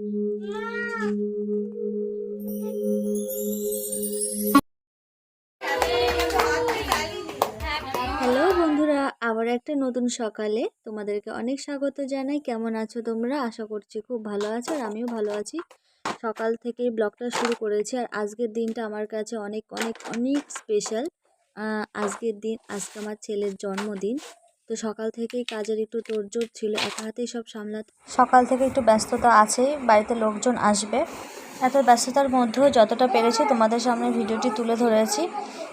Hello বন্ধুরা, আবার একটা নতুন সকালে তোমাদেরকে অনেক স্বাগত জানাই। কেমন আছো তোমরা? আশা করছি খুব ভালো আছো, আর আমিও ভালো আছি। সকাল থেকেই ব্লগটা শুরু করেছি, আর আজকের দিনটা আমার কাছে অনেক অনেক অনেক স্পেশাল। আজকে আমার ছেলের জন্মদিন, তো সকাল থেকেই কাজের একটু তোড়জোড় ছিল, একা হাতেই সব সামলাতে। সকাল থেকে একটু ব্যস্ততা আছেই, বাড়িতে লোকজন আসবে। এত ব্যস্ততার মধ্যেও যতটা পেরেছি তোমাদের সামনে ভিডিওটি তুলে ধরেছি।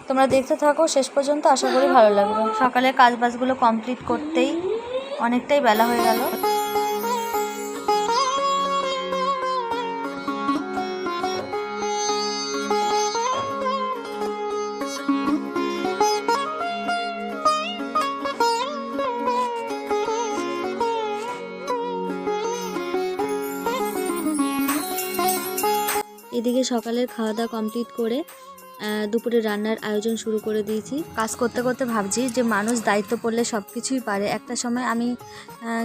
তোমরা দেখতে থাকো শেষ পর্যন্ত, আশা করি ভালো লাগবে। সকালে কাজবাজগুলো কমপ্লিট করতেই অনেকটাই বেলা হয়ে গেল। এদিকে সকালের খাওয়া দাওয়া কমপ্লিট করে দুপুরে রান্নার আয়োজন শুরু করে দিয়েছি। কাজ করতে করতে ভাবছি যে মানুষ দায়িত্ব পড়লে সব কিছুই পারে। একটা সময় আমি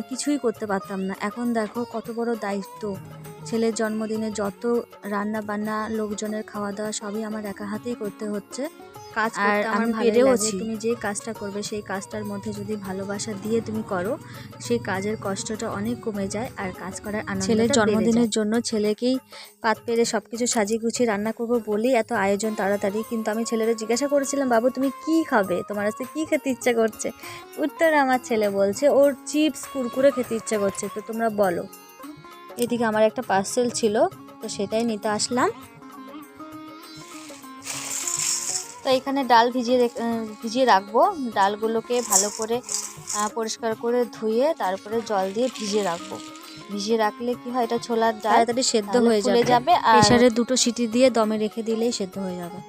কিছুই করতে পারতাম না, এখন দেখো কত বড় দায়িত্ব। ছেলের জন্মদিনে যত রান্না বান্না, লোকজনের খাওয়া দাওয়া সবই আমার একা হাতেই করতে হচ্ছে। কাজ করতে আমার পেরেওছি। তুমি যে কাজটা করবে সেই কাজটার মধ্যে যদি ভালোবাসা দিয়ে তুমি করো, সেই কাজের কষ্টটা অনেক কমে যায়, আর কাজ করার আনন্দ। ছেলের জন্মদিনের জন্য ছেলেকেই পাত পেরে সব কিছু সাজিয়ে গুছিয়ে রান্না করবো বলেই এত আয়োজন তাড়াতাড়ি। কিন্তু আমি ছেলেরা জিজ্ঞাসা করেছিলাম, বাবু তুমি কি খাবে, তোমার আজকে কী খেতে ইচ্ছা করছে? উত্তরে আমার ছেলে বলছে ওর চিপস কুরকুরে খেতে ইচ্ছা করছে। তো তোমরা বলো। এদিকে আমার একটা পার্সেল ছিল, তো সেটাই নিতে আসলাম। তো এখানে ডাল ভিজিয়ে রাখবো। ডালগুলোকে ভালো করে পরিষ্কার করে ধুয়ে তারপরে জল দিয়ে ভিজিয়ে রাখবো। ভিজিয়ে রাখলে কি হয়, এটা ছোলার ডাল তাড়াতাড়ি সেদ্ধ হয়ে যাবে। আর প্রেসারে 2টো সিটি দিয়ে দমে রেখে দিলেই সেদ্ধ হয়ে যাবে।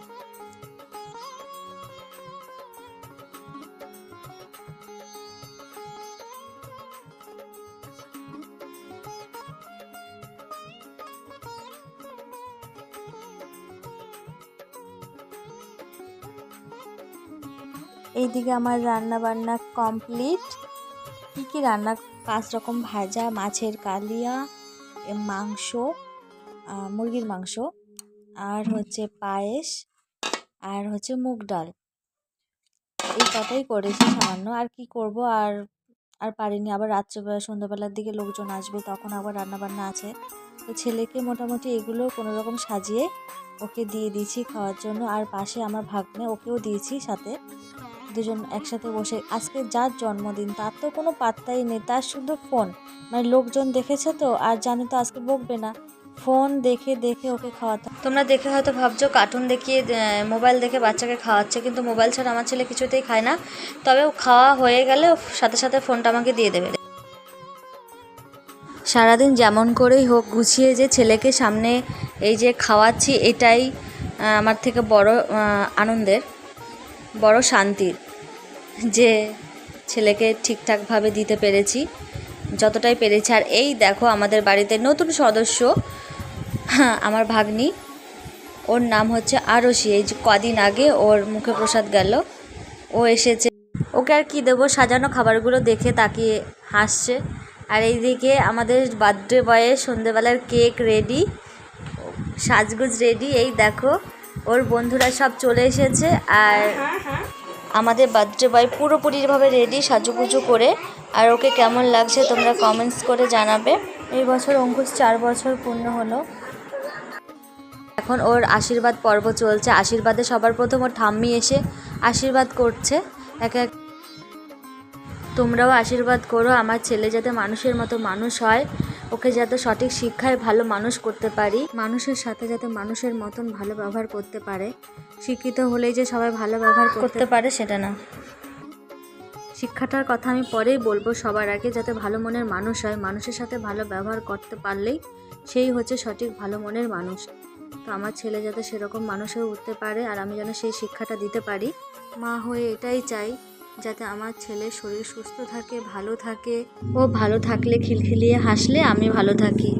এইদিকে আমার রান্না বান্না কমপ্লিট। কি রান্না? 5 রকম ভাজা, মাছের কালিয়া, মাংস, মুরগির মাংস, আর হচ্ছে পায়েস, আর হচ্ছে মুগ ডাল। এই কটাই করেছি সামান্য, আর কি করব। আর পারিনি। আবার রাত্রেবেলা সন্ধ্যাবেলার দিকে লোকজন আসবে, তখন আবার রান্না বান্না আছে। তো ছেলেকে মোটামুটি এগুলো কোনো রকম সাজিয়ে ওকে দিয়ে দিয়েছি খাওয়ার জন্য। আর পাশে আমার ভাগ্নে, ওকেও দিয়েছি সাথে। দুজন একসাথে বসে। আজকে যার জন্মদিন তার তো কোনো পাত্তাই নেই, তার শুধু ফোন। মানে লোকজন দেখেছে তো, আর জানে তো আজকে বকবে না, ফোন দেখে দেখে ওকে খাওয়াতে। তোমরা দেখে হয়তো ভাবছো কার্টুন দেখিয়ে, মোবাইল দেখে বাচ্চাকে খাওয়াচ্ছে, কিন্তু মোবাইল ছাড়া আমার ছেলে কিছুতেই খায় না। তবে খাওয়া হয়ে গেলে সাথে সাথে ফোনটা আমাকে দিয়ে দেবে। সারাদিন যেমন করেই হোক গুছিয়ে যে ছেলেকে সামনে এই যে খাওয়াচ্ছি, এটাই আমার থেকে বড় আনন্দের, বড় শান্তির, যে ছেলেকে ঠিকঠাকভাবে দিতে পেরেছি যতটাই পেরেছি। আর এই দেখো আমাদের বাড়িতে নতুন সদস্য, আমার ভাগ্নি, ওর নাম হচ্ছে আরশি। এই যে কদিন আগে ওর মুখে প্রসাদ গেল, ও এসেছে। ওকে আর কি দেবো, সাজানো খাবারগুলো দেখে তাকিয়ে হাসছে। আর এইদিকে আমাদের বার্থডে বয়ে সন্ধেবেলার কেক রেডি, সাজগুজ রেডি। এই দেখো ওর বন্ধুরা সব চলে এসেছে, আর আমাদের বার্থডে বয় পুরোপুরিভাবে রেডি সাজুগুজু করে। আর ওকে কেমন লাগছে তোমরা কমেন্টস করে জানাবে। এই বছর অঙ্কুশ 4 বছর পূর্ণ হলো। এখন ওর আশীর্বাদ পর্ব চলছে। আশীর্বাদে সবার প্রথম ওর ঠাম্মি এসে আশীর্বাদ করছে এক এক। তোমরাও আশীর্বাদ করো আমার ছেলে যাতে মানুষের মতো মানুষ হয়, ওকে যাতে সঠিক শিক্ষায় ভালো মানুষ করতে পারি, মানুষের সাথে যাতে মানুষের মতন ভালো ব্যবহার করতে পারে। শিক্ষিত হলেই যে সবাই ভালো ব্যবহার করতে পারে সেটা না। শিক্ষাটার কথা আমি পরেই বলবো, সবার আগে যাতে ভালো মনের মানুষ হয়, মানুষের সাথে ভালো ব্যবহার করতে পারলেই সেই হচ্ছে সঠিক ভালো মনের মানুষ। তো আমার ছেলে যাতে সেরকম মানুষ হয়ে উঠতে পারে, আর আমি যেন সেই শিক্ষাটা দিতে পারি। মা হয়ে এটাই চাই, যাতে আমার ছেলের শরীর সুস্থ থাকে, ভালো থাকে। ও ভালো থাকলে, খিলখিলিয়ে হাসলে আমি ভালো থাকি।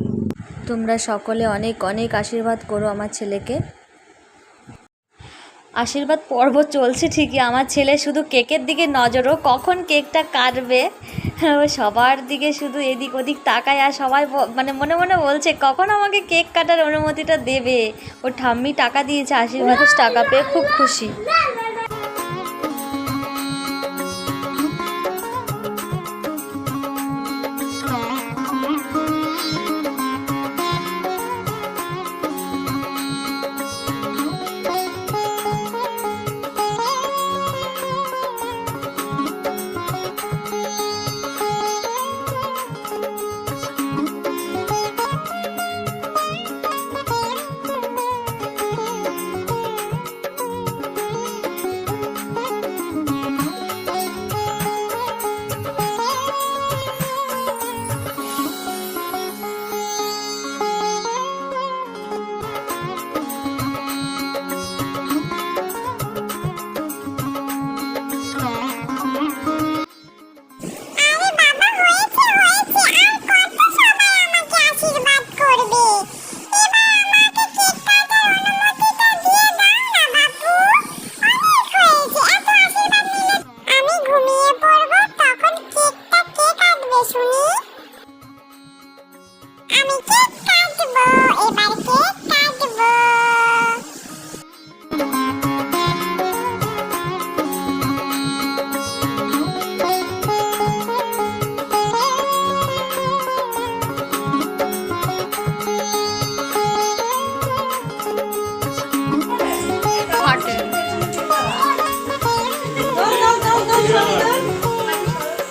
তোমরা সকলে অনেক অনেক আশীর্বাদ করো আমার ছেলেকে। আশীর্বাদ পর্ব চলছে ঠিকই, আমার ছেলে শুধু কেকের দিকে নজরও, কখন কেকটা কাটবে ও সবার দিকে শুধু এদিক ওদিক তাকায়, আর সবাই মানে মনে মনে বলছে কখন আমাকে কেক কাটার অনুমতিটা দেবে। ওর ঠাম্মি টাকা দিয়েছে, আশীর্বাদ টাকা পেয়ে খুব খুশি।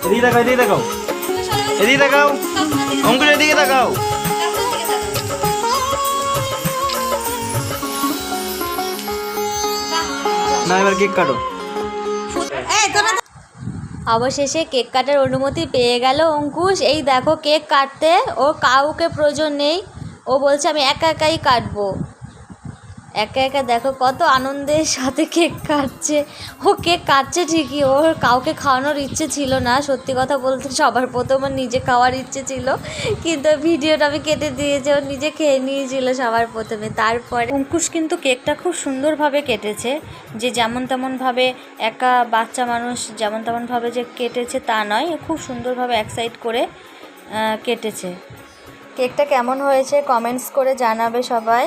এদিকে তাকাও, এদিকে তাকাও, এদিকে তাকাও, অঙ্কুশ এদিকে তাকাও। না এবার কেক কাটো। অবশেষে কেক কাটার অনুমতি পেয়ে গেল অঙ্কুশ। এই দেখো কেক কাটতে ওর কাউকে প্রয়োজন নেই, ও বলছে আমি একা একাই কাটবো। একা একা দেখো কত আনন্দের সাথে কেক কাটছে। ও কেক কাটছে ঠিকই, ওর কাউকে খাওয়ানোর ইচ্ছে ছিল না, সত্যি কথা বলতে সবার প্রথমে নিজে খাওয়ার ইচ্ছে ছিল, কিন্তু ভিডিওটা আমি কেটে দিয়েছি, ও নিজে খেয়ে নিয়েছিল সবার প্রথমে। তারপরে অঙ্কুশ কিন্তু কেকটা খুব সুন্দরভাবে কেটেছে, যে যেমন তেমনভাবে একা বাচ্চা মানুষ যেমন তেমনভাবে যে কেটেছে তা নয়, খুব সুন্দরভাবে এক সাইড করে কেটেছে। কেকটা কেমন হয়েছে কমেন্টস করে জানাবে সবাই।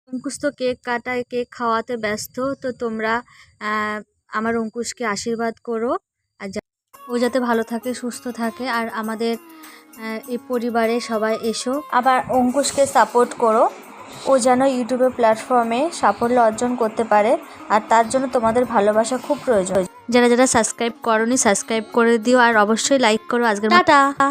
অঙ্কুশ তো কেক কাটায়, কেক খাওয়াতে ব্যস্ত, তো তোমরা আমার অঙ্কুশকে আশীর্বাদ করো, আর ও যাতে ভালো থাকে সুস্থ থাকে, আর আমাদের এই পরিবারে সবাই এসো, আবার অঙ্কুশকে সাপোর্ট করো, ও যেন ইউটিউবের প্ল্যাটফর্মে সাফল্য অর্জন করতে পারে, আর তার জন্য তোমাদের ভালোবাসা খুব প্রয়োজন। যারা যারা সাবস্ক্রাইব করোনি সাবস্ক্রাইব করে দিও, আর অবশ্যই লাইক করো। আজকের টাটা।